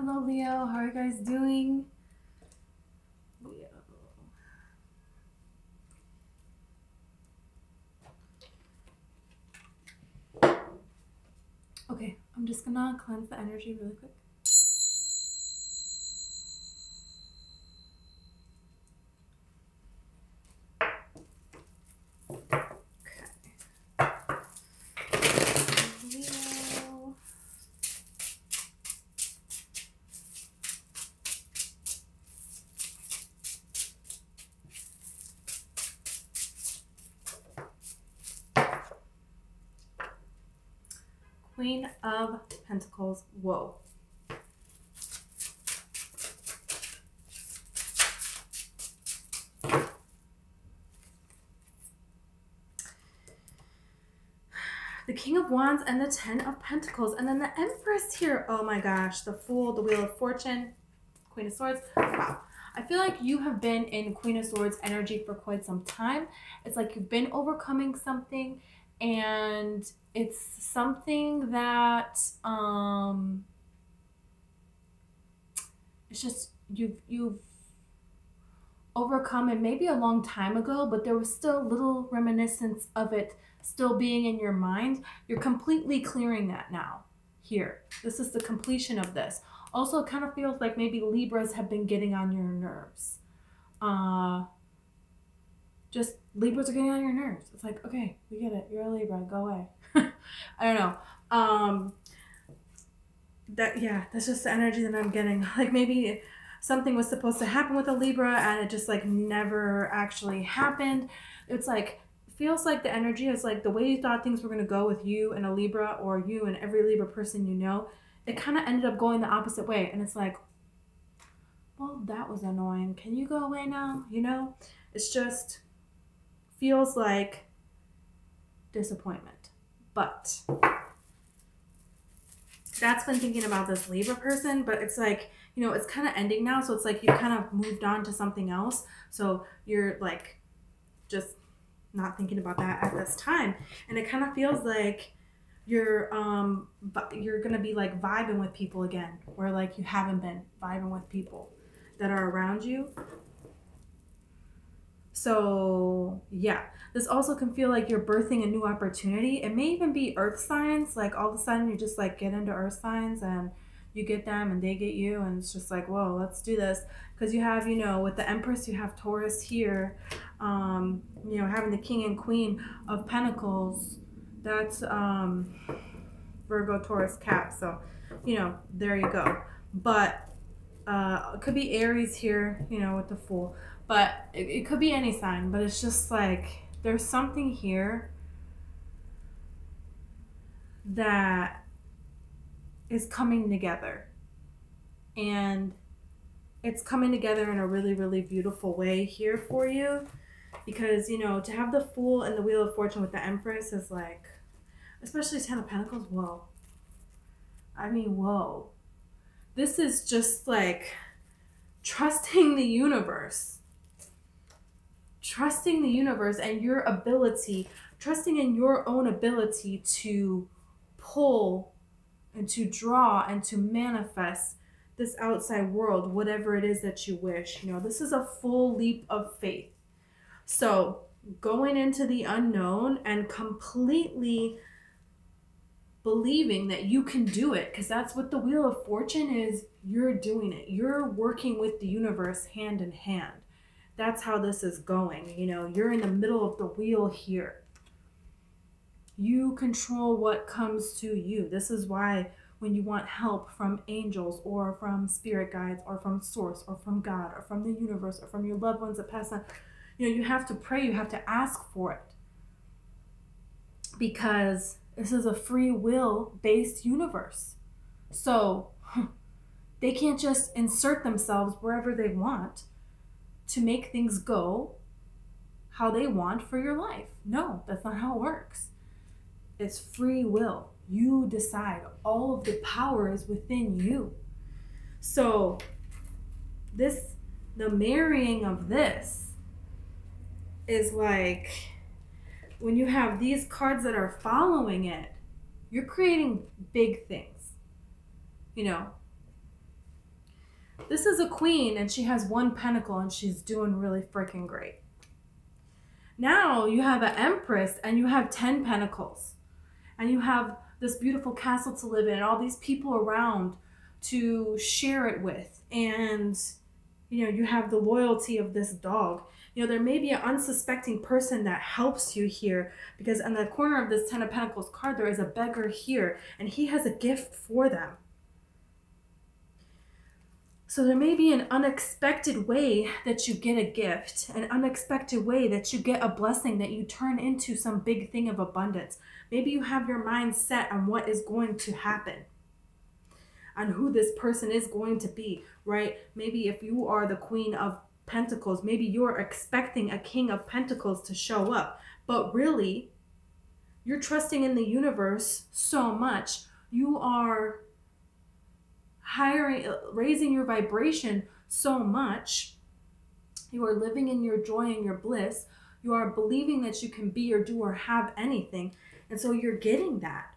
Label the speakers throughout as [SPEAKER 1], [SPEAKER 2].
[SPEAKER 1] Hello, Leo. How are you guys doing? Leo. Okay, I'm just gonna cleanse the energy really quick. Leo. Queen of Pentacles. Whoa. The King of Wands and the Ten of Pentacles. And then the Empress here. Oh my gosh. The Fool, the Wheel of Fortune, Queen of Swords. Wow. I feel like you have been in Queen of Swords energy for quite some time. It's like you've been overcoming something, and it's something that it's just you've overcome it maybe a long time ago, but there was still little reminiscence of it still being in your mind. You're completely clearing that now. Here, this is the completion of this. Also, it kind of feels like maybe Libras have been getting on your nerves. Just Libras are getting on your nerves. It's like, okay, we get it. You're a Libra. Go away. I don't know. That's just the energy that I'm getting. Like maybe something was supposed to happen with a Libra and it just like never actually happened. It's like, feels like the energy is like the way you thought things were going to go with you and a Libra, or you and every Libra person you know, it kind of ended up going the opposite way. And it's like, well, that was annoying. Can you go away now? You know, it's just feels like disappointment. But that's been thinking about this Libra person, but it's like, you know, it's kind of ending now. So it's like you kind of moved on to something else. So you're like just not thinking about that at this time. And it kind of feels like you're gonna be like vibing with people again, where like you haven't been vibing with people that are around you. So yeah, this also can feel like you're birthing a new opportunity. It may even be earth signs, like all of a sudden you just like get into earth signs and you get them and they get you, and it's just like, whoa, let's do this. Because you have, you know, with the Empress, you have Taurus here, you know, having the King and Queen of Pentacles, that's Virgo, Taurus, Cap. So, you know, there you go. But it could be Aries here, you know, with the Fool. But it could be any sign. But it's just like there's something here that is coming together. And it's coming together in a really, really beautiful way here for you. Because, you know, to have the Fool and the Wheel of Fortune with the Empress is like, especially Ten of Pentacles, whoa. I mean, whoa. This is just like trusting the universe. Trusting the universe and your ability, trusting in your own ability to pull and to draw and to manifest this outside world, whatever it is that you wish. You know, this is a full leap of faith. So going into the unknown and completely believing that you can do it, because that's what the Wheel of Fortune is. You're doing it. You're working with the universe hand in hand. That's how this is going. You know, you're in the middle of the wheel here. You control what comes to you. This is why when you want help from angels or from spirit guides or from source or from God or from the universe or from your loved ones that pass on, you know, you have to pray, you have to ask for it. Because this is a free will based universe. So they can't just insert themselves wherever they want to make things go how they want for your life. No, that's not how it works. It's free will. You decide. All of the power is within you. So the marrying of this is like, when you have these cards that are following it, you're creating big things. You know, This is a queen and she has 1 pentacle and she's doing really freaking great. Now you have an empress and you have 10 pentacles. And you have this beautiful castle to live in and all these people around to share it with. And, you know, you have the loyalty of this dog. You know, there may be an unsuspecting person that helps you here, because in the corner of this 10 of Pentacles card, there is a beggar here and he has a gift for them. So there may be an unexpected way that you get a gift, an unexpected way that you get a blessing that you turn into some big thing of abundance. Maybe you have your mind set on what is going to happen, on who this person is going to be, right? Maybe if you are the Queen of Pentacles, maybe you're expecting a King of Pentacles to show up, but really you're trusting in the universe so much. You are raising your vibration so much. You are living in your joy and your bliss. You are believing that you can be or do or have anything. And so you're getting that.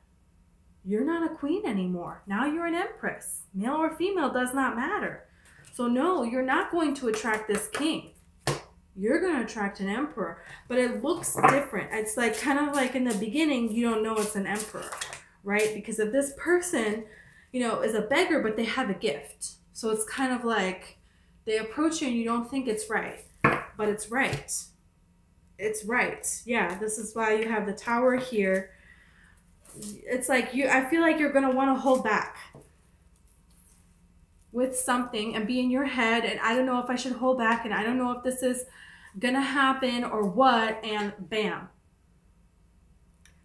[SPEAKER 1] You're not a queen anymore. Now you're an empress. Male or female does not matter. So no, you're not going to attract this king. You're going to attract an emperor. But it looks different. It's like kind of like in the beginning, you don't know it's an emperor, right? Because if this person, you know, is a beggar, but they have a gift. So it's kind of like they approach you and you don't think it's right, but it's right. It's right. Yeah, this is why you have the Tower here. It's like I feel like you're going to want to hold back with something and be in your head. And I don't know if I should hold back. And I don't know if this is going to happen or what. And bam.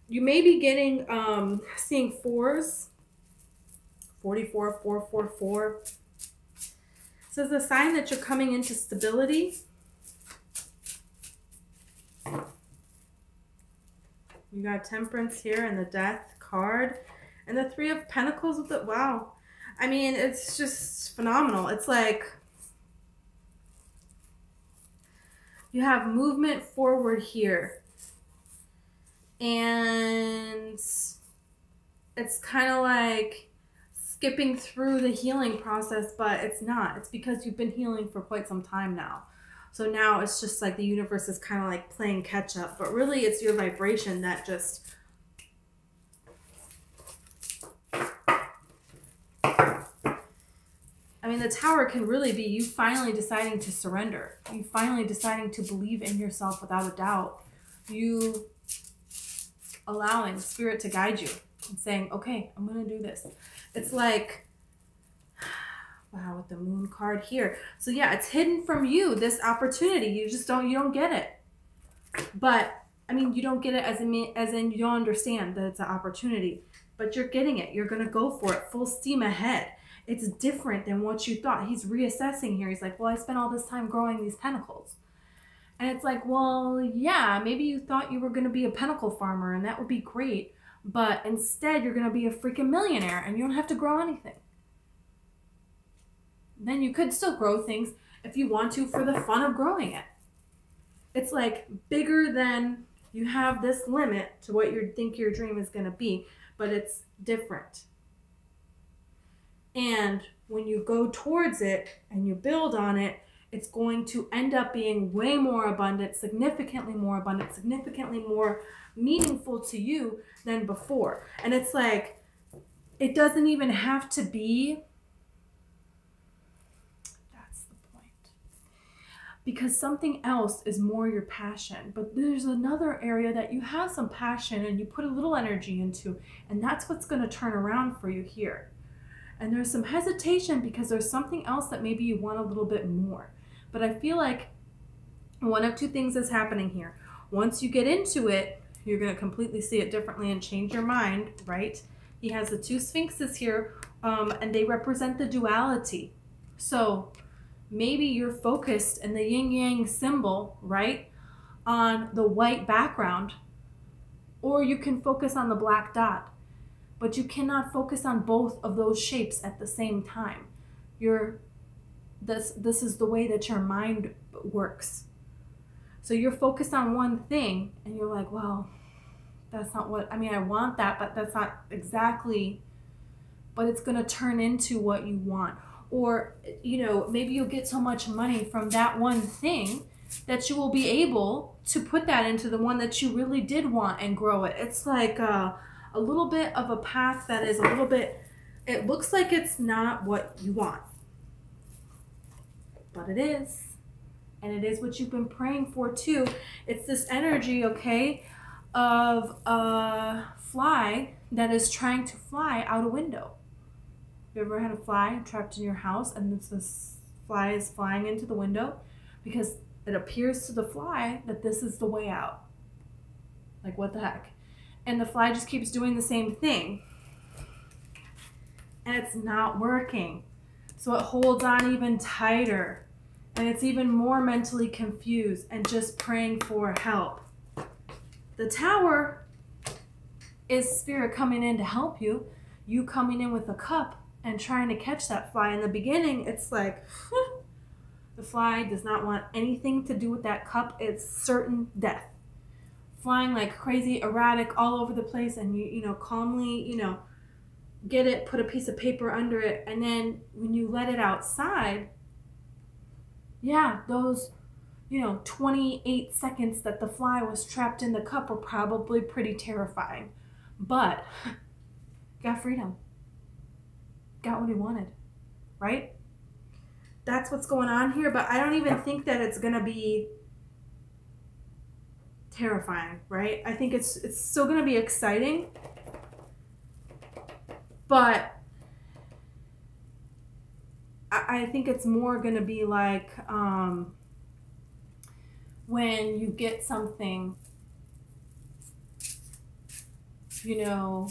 [SPEAKER 1] You may be getting, seeing 4s. 44, 444. So it's a sign that you're coming into stability. You got Temperance here and the Death card. And the 3 of Pentacles with it. Wow. I mean, it's just phenomenal. It's like you have movement forward here. And it's kind of like skipping through the healing process, but it's not. It's because you've been healing for quite some time now. So now it's just like the universe is kind of like playing catch up, but really it's your vibration that just... I mean, the Tower can really be you finally deciding to surrender. You finally deciding to believe in yourself without a doubt. You allowing Spirit to guide you and saying, okay, I'm going to do this. It's like, wow, with the Moon card here. So yeah, it's hidden from you, this opportunity. You just don't, you don't get it. But, I mean, you don't get it as in you don't understand that it's an opportunity. But you're getting it. You're going to go for it full steam ahead. It's different than what you thought. He's reassessing here. He's like, well, I spent all this time growing these pentacles. And it's like, well, yeah, maybe you thought you were going to be a pentacle farmer and that would be great. But instead, you're going to be a freaking millionaire and you don't have to grow anything. Then you could still grow things if you want to for the fun of growing it. It's like bigger than you have this limit to what you think your dream is going to be, but it's different. And when you go towards it and you build on it, it's going to end up being way more abundant, significantly more meaningful to you than before. And it's like, it doesn't even have to be, that's the point. Because something else is more your passion, but there's another area that you have some passion and you put a little energy into, and that's what's going to turn around for you here. And there's some hesitation because there's something else that maybe you want a little bit more. But I feel like one of two things is happening here. Once you get into it, you're going to completely see it differently and change your mind, right? He has the 2 sphinxes here, and they represent the duality. So maybe you're focused in the yin-yang symbol, right, on the white background, or you can focus on the black dot. But you cannot focus on both of those shapes at the same time. This is the way that your mind works. So you're focused on one thing and you're like, well, that's not what, I mean, I want that, but that's not exactly, but it's going to turn into what you want. Or, you know, maybe you'll get so much money from that one thing that you will be able to put that into the one that you really did want and grow it. It's like a little bit of a path that is a little bit, it looks like it's not what you want, but it is. And it is what you've been praying for too. It's this energy, okay, of a fly that is trying to fly out a window. You ever had a fly trapped in your house and this fly is flying into the window because it appears to the fly that this is the way out? Like, what the heck? And the fly just keeps doing the same thing. And it's not working. So it holds on even tighter. And it's even more mentally confused and just praying for help. The Tower is Spirit coming in to help you. You coming in with a cup and trying to catch that fly. In the beginning, it's like, the fly does not want anything to do with that cup. It's certain death. Flying like crazy, erratic, all over the place, and you know, calmly, you know, get it, put a piece of paper under it, and then when you let it outside, yeah, those, you know, 28 seconds that the fly was trapped in the cup were probably pretty terrifying. But got freedom. Got what he wanted, right? That's what's going on here, but I don't even think that it's going to be terrifying, right? I think it's still going to be exciting, but I think it's more going to be like when you get something, you know,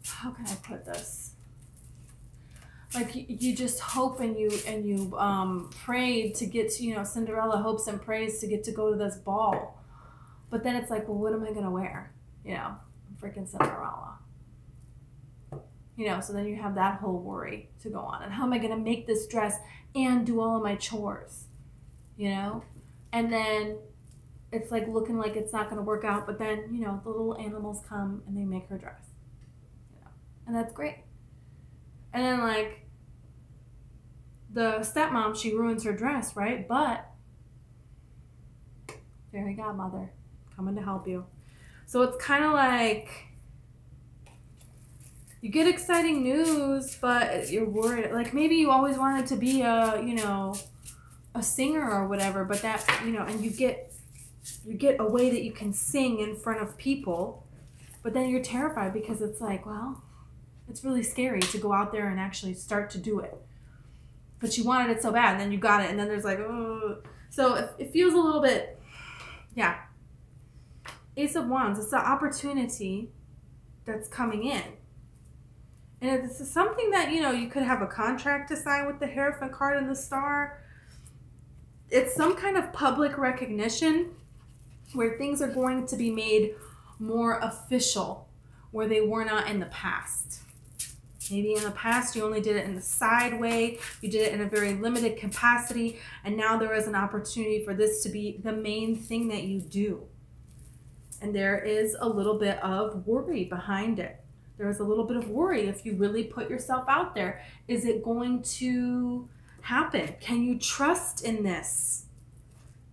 [SPEAKER 1] how can I put this? Like you just hope and you prayed to get to, you know, Cinderella hopes and prays to get to go to this ball. But then it's like, well, what am I going to wear? You know, I'm freaking Cinderella. You know, so then you have that whole worry to go on. And how am I going to make this dress and do all of my chores? You know? And then it's like looking like it's not going to work out. But then, you know, the little animals come and they make her dress. You know? And that's great. And then like the stepmom, she ruins her dress, right? But fairy godmother coming to help you. So it's kind of like you get exciting news, but you're worried. Like maybe you always wanted to be a, you know, a singer or whatever, but that, you know, and you get a way that you can sing in front of people, but then you're terrified because it's like, well, it's really scary to go out there and actually start to do it. But you wanted it so bad, and then you got it, and then there's like, oh. So it feels a little bit, yeah. Ace of Wands, it's the opportunity that's coming in. And it's something that, you know, you could have a contract to sign with the Hierophant card and the Star. It's some kind of public recognition where things are going to be made more official, where they were not in the past. Maybe in the past you only did it in the side way, you did it in a very limited capacity, and now there is an opportunity for this to be the main thing that you do. And there is a little bit of worry behind it. There is a little bit of worry if you really put yourself out there. Is it going to happen? Can you trust in this?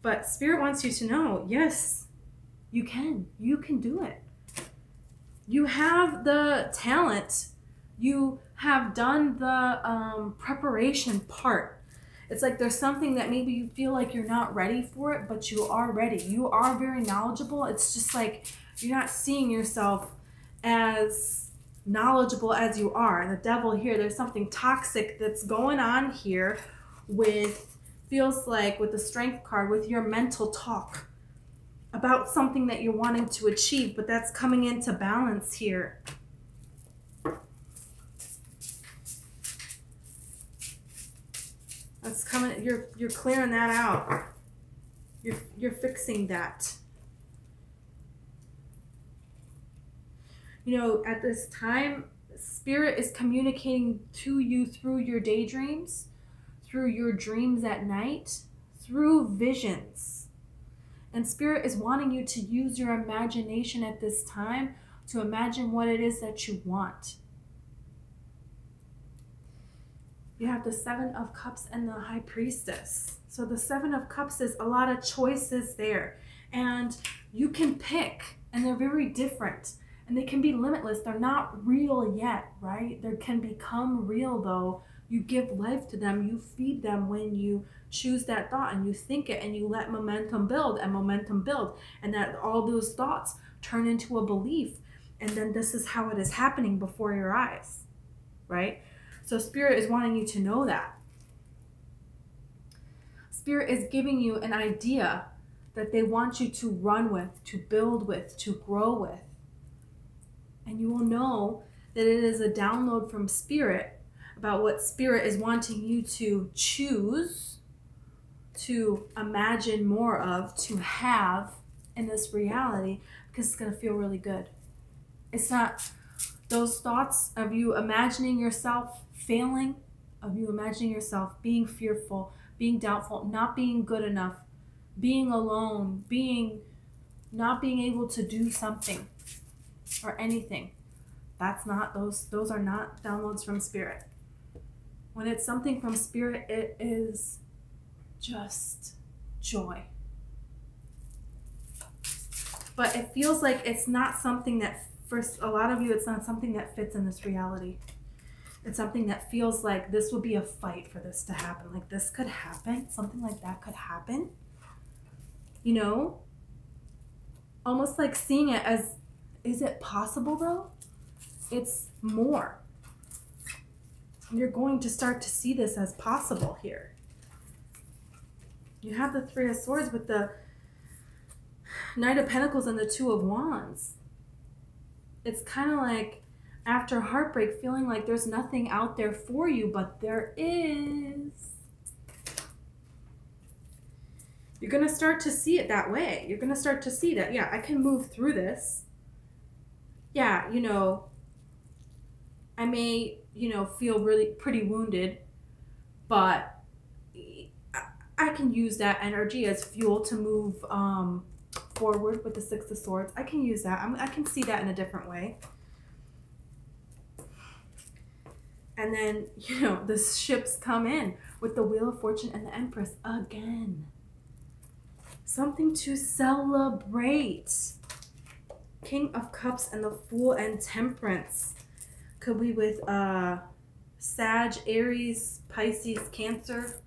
[SPEAKER 1] But Spirit wants you to know, yes, you can. You can do it. You have the talent. You have done the preparation part. It's like there's something that maybe you feel like you're not ready for it, but you are ready. You are very knowledgeable. It's just like you're not seeing yourself as knowledgeable as you are. And the Devil here, there's something toxic that's going on here with, feels like with the Strength card, with your mental talk about something that you're wanting to achieve, but that's coming into balance here. That's coming, you're clearing that out. You're fixing that. You know, at this time, Spirit is communicating to you through your daydreams, through your dreams at night, through visions. And Spirit is wanting you to use your imagination at this time to imagine what it is that you want. You have the Seven of Cups and the High Priestess. So the Seven of Cups is a lot of choices there. And you can pick, and they're very different. And they can be limitless. They're not real yet, right? They can become real though. You give life to them. You feed them when you choose that thought and you think it and you let momentum build and momentum build. And that all those thoughts turn into a belief. And then this is how it is happening before your eyes, right? So Spirit is wanting you to know that. Spirit is giving you an idea that they want you to run with, to build with, to grow with. And you will know that it is a download from Spirit about what Spirit is wanting you to choose, to imagine more of, to have in this reality, because it's going to feel really good. It's not those thoughts of you imagining yourself failing, of you imagining yourself being fearful, being doubtful, not being good enough, being alone, not being able to do something or anything. That's not, those are not downloads from Spirit. When it's something from Spirit, it is just joy. But it feels like it's not something that, for a lot of you, it's not something that fits in this reality. It's something that feels like this would be a fight for this to happen. Like this could happen. Something like that could happen. You know? Almost like seeing it as, is it possible though? It's more. You're going to start to see this as possible here. You have the Three of Swords with the Knight of Pentacles and the Two of Wands. It's kind of like after heartbreak, feeling like there's nothing out there for you, but there is. You're going to start to see it that way. You're going to start to see that, yeah, I can move through this. Yeah, you know, I may, you know, feel really pretty wounded, but I can use that energy as fuel to move forward with the Six of Swords. I can use that. I can see that in a different way. And then, you know, the ships come in with the Wheel of Fortune and the Empress again. Something to celebrate. King of Cups and the Fool and Temperance. Could be with Sag, Aries, Pisces, Cancer.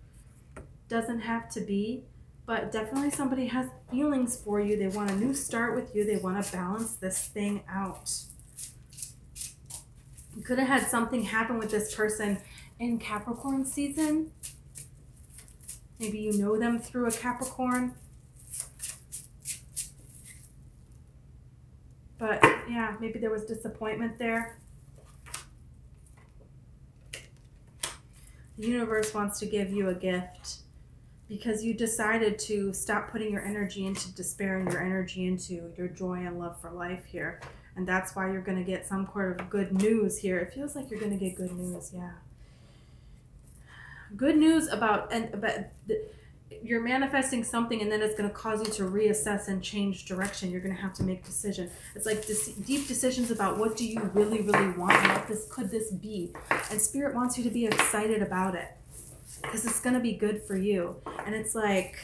[SPEAKER 1] Doesn't have to be. But definitely somebody has feelings for you. They want a new start with you. They want to balance this thing out. You could have had something happen with this person in Capricorn season. Maybe you know them through a Capricorn. But yeah, maybe there was disappointment there. The universe wants to give you a gift because you decided to stop putting your energy into despair and your energy into your joy and love for life here. And that's why you're going to get some sort of good news here. It feels like you're going to get good news, yeah. Good news about you're manifesting something, and then it's going to cause you to reassess and change direction. You're going to have to make a decision. It's like deep decisions about what do you really, really want, and what could this be. And Spirit wants you to be excited about it because it's going to be good for you. And it's like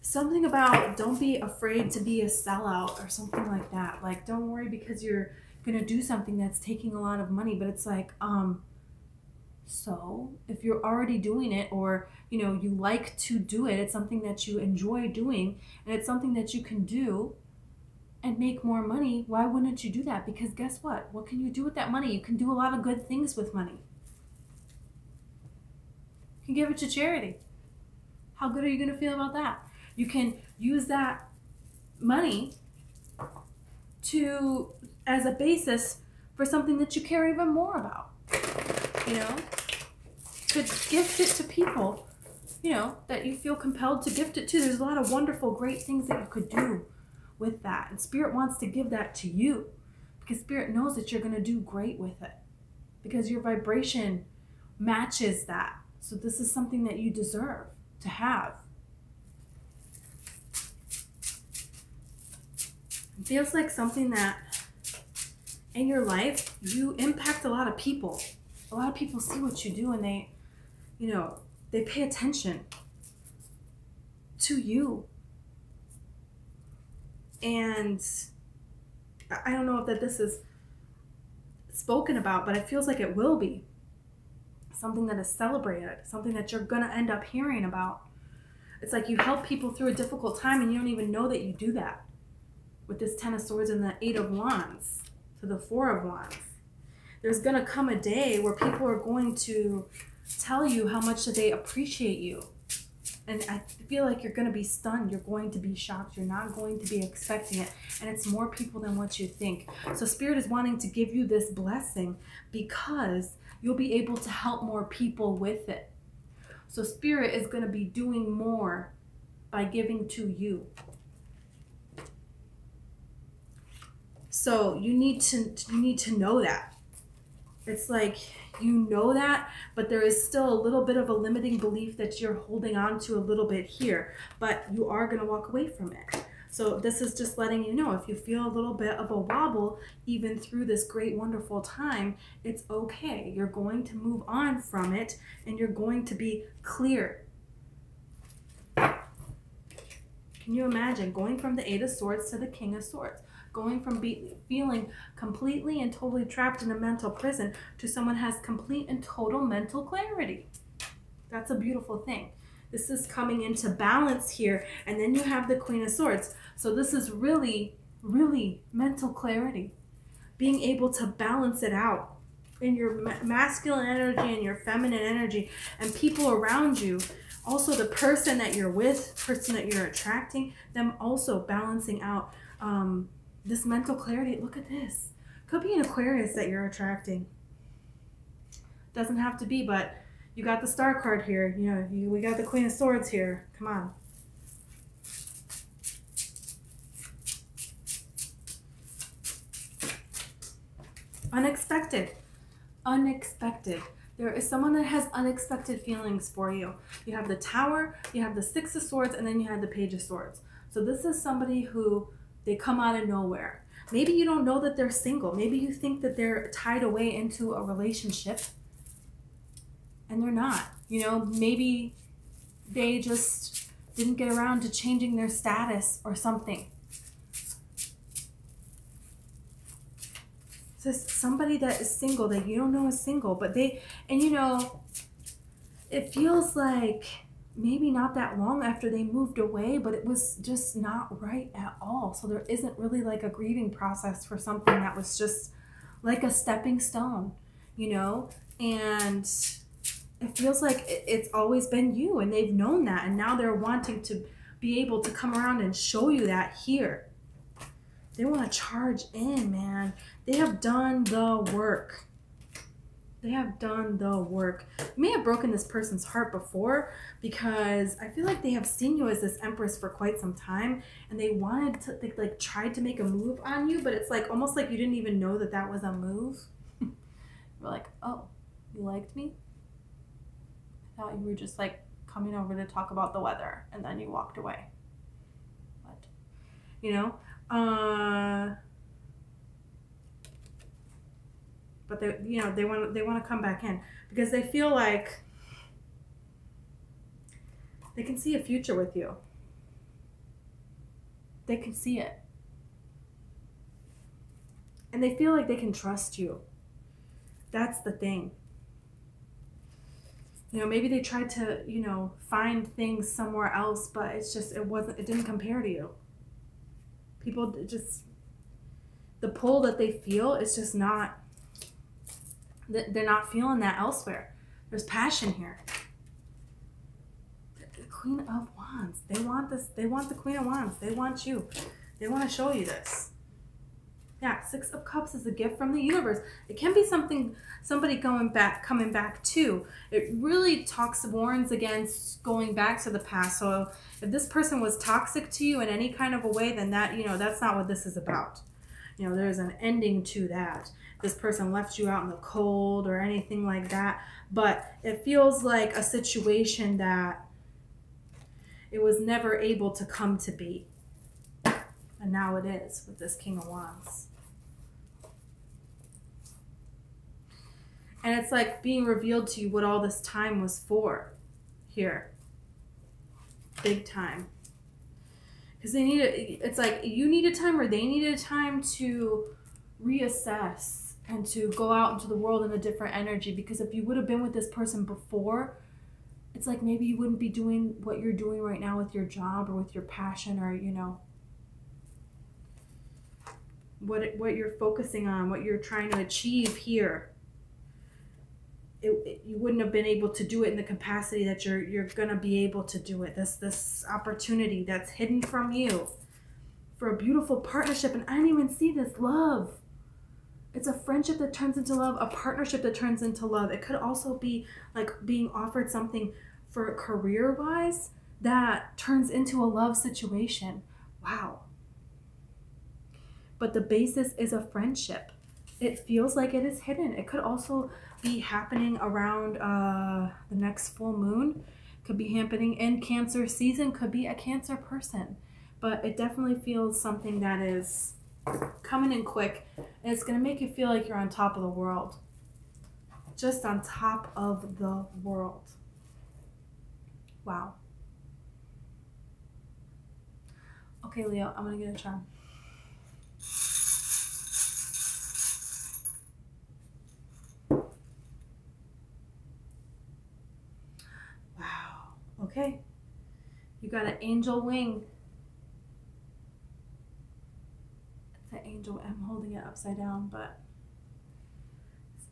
[SPEAKER 1] something about don't be afraid to be a sellout or something like that. Like, don't worry because you're going to do something that's taking a lot of money. But it's like, so if you're already doing it, or, you know, you like to do it, it's something that you enjoy doing, and it's something that you can do and make more money, why wouldn't you do that? Because guess what? What can you do with that money? You can do a lot of good things with money. You can give it to charity. How good are you going to feel about that? You can use that money as a basis for something that you care even more about. You know, to gift it to people, you know, that you feel compelled to gift it to. There's a lot of wonderful, great things that you could do with that. And Spirit wants to give that to you because Spirit knows that you're going to do great with it because your vibration matches that. So this is something that you deserve to have. It feels like something that in your life, you impact a lot of people. a lot of people see what you do and they, you know, they pay attention to you. And I don't know if that this is spoken about, but it feels like it will be. Something that is celebrated, something that you're going to end up hearing about. It's like you help people through a difficult time and you don't even know that you do that. With this Ten of Swords and the Eight of Wands to the Four of Wands. There's going to come a day where people are going to tell you how much they appreciate you. And I feel like you're going to be stunned. You're going to be shocked. You're not going to be expecting it. And it's more people than what you think. So Spirit is wanting to give you this blessing because you'll be able to help more people with it. So Spirit is going to be doing more by giving to you. So you need to know that. It's like you know that, but there is still a little bit of a limiting belief that you're holding on to a little bit here, but you are going to walk away from it. So this is just letting you know, if you feel a little bit of a wobble, even through this great, wonderful time, it's okay. You're going to move on from it and you're going to be clear. Can you imagine going from the Eight of Swords to the King of Swords? Going from feeling completely and totally trapped in a mental prison to someone has complete and total mental clarity. That's a beautiful thing. This is coming into balance here. And then you have the Queen of Swords. So this is really, really mental clarity. Being able to balance it out in your masculine energy and your feminine energy and people around you. Also the person that you're with, person that you're attracting, them also balancing out this mental clarity. Look at this. Could be an Aquarius that you're attracting. Doesn't have to be, but you got the Star card here. You know, we got the Queen of Swords here. Come on. Unexpected. Unexpected. There is someone that has unexpected feelings for you. You have the Tower, you have the Six of Swords, and then you have the Page of Swords. So this is somebody who they come out of nowhere. Maybe you don't know that they're single. Maybe you think that they're tied away into a relationship and they're not. You know, maybe they just didn't get around to changing their status or something. So somebody that is single that you don't know is single, but and you know, it feels like maybe not that long after they moved away, but it was just not right at all. So there isn't really like a grieving process for something that was just like a stepping stone, you know? And it feels like it's always been you and they've known that. And now they're wanting to be able to come around and show you that here. They want to charge in, man. They have done the work. They have done the work. You may have broken this person's heart before because I feel like they have seen you as this Empress for quite some time and they wanted to, they like tried to make a move on you, but it's like almost like you didn't even know that that was a move. You're like, oh, you liked me? I thought you were just like coming over to talk about the weather and then you walked away. What? You know? But they, you know, they want to come back in because they feel like they can see a future with you. They can see it. And they feel like they can trust you. That's the thing. You know, maybe they tried to, you know, find things somewhere else, but it's just, it didn't compare to you. People just, the pull that they feel is just not, they're not feeling that elsewhere. There's passion here. The Queen of Wands. They want this. They want the Queen of Wands. They want you. They want to show you this. Yeah, Six of Cups is a gift from the universe. It can be somebody coming back too. It really warns against going back to the past. So if this person was toxic to you in any kind of a way, then that, you know, that's not what this is about. You know, there's an ending to that. This person left you out in the cold or anything like that. But it feels like a situation that it was never able to come to be. And now it is with this King of Wands. And it's like being revealed to you what all this time was for here. Big time. Because they need it's like you needed time or they needed time to reassess and to go out into the world in a different energy. Because if you would have been with this person before, it's like maybe you wouldn't be doing what you're doing right now with your job or with your passion, or, you know, what you're focusing on, what you're trying to achieve here. You wouldn't have been able to do it in the capacity that you're gonna be able to do it. This opportunity that's hidden from you for a beautiful partnership. And I didn't even see this love. It's a friendship that turns into love, a partnership that turns into love. It could also be like being offered something for career-wise that turns into a love situation. Wow. But the basis is a friendship. It feels like it is hidden. It could also be happening around the next full moon. Could be happening in Cancer season. Could be a Cancer person. But it definitely feels something that is coming in quick. And it's going to make you feel like you're on top of the world. Just on top of the world. Wow. Okay, Leo, I'm going to get a charm. Okay, you got an angel wing. It's an angel. I'm holding it upside down, but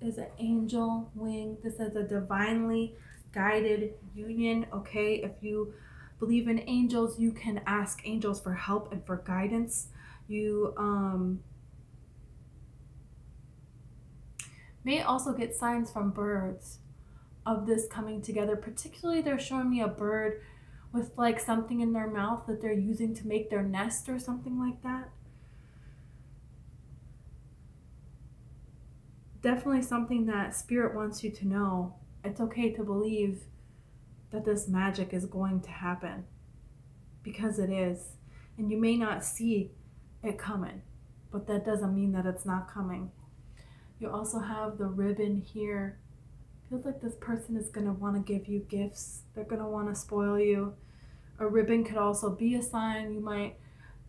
[SPEAKER 1] this is an angel wing. This is a divinely guided union. Okay, if you believe in angels, you can ask angels for help and for guidance. You may also get signs from birds of this coming together. Particularly, they're showing me a bird with like something in their mouth that they're using to make their nest or something like that. Definitely something that spirit wants you to know. It's okay to believe that this magic is going to happen, because it is. And you may not see it coming, but that doesn't mean that it's not coming. You also have the ribbon here. Feels like this person is going to want to give you gifts. They're going to want to spoil you. A ribbon could also be a sign. You might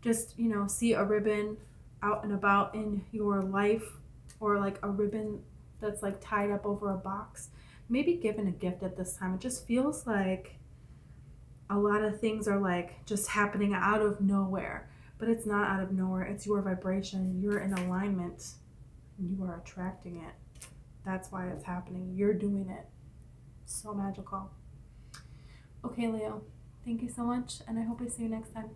[SPEAKER 1] just, you know, see a ribbon out and about in your life, or like a ribbon that's like tied up over a box. Maybe given a gift at this time. It just feels like a lot of things are like just happening out of nowhere, but it's not out of nowhere. It's your vibration. You're in alignment and you are attracting it. That's why it's happening. You're doing it. So magical. Okay, Leo, thank you so much, and I hope I see you next time.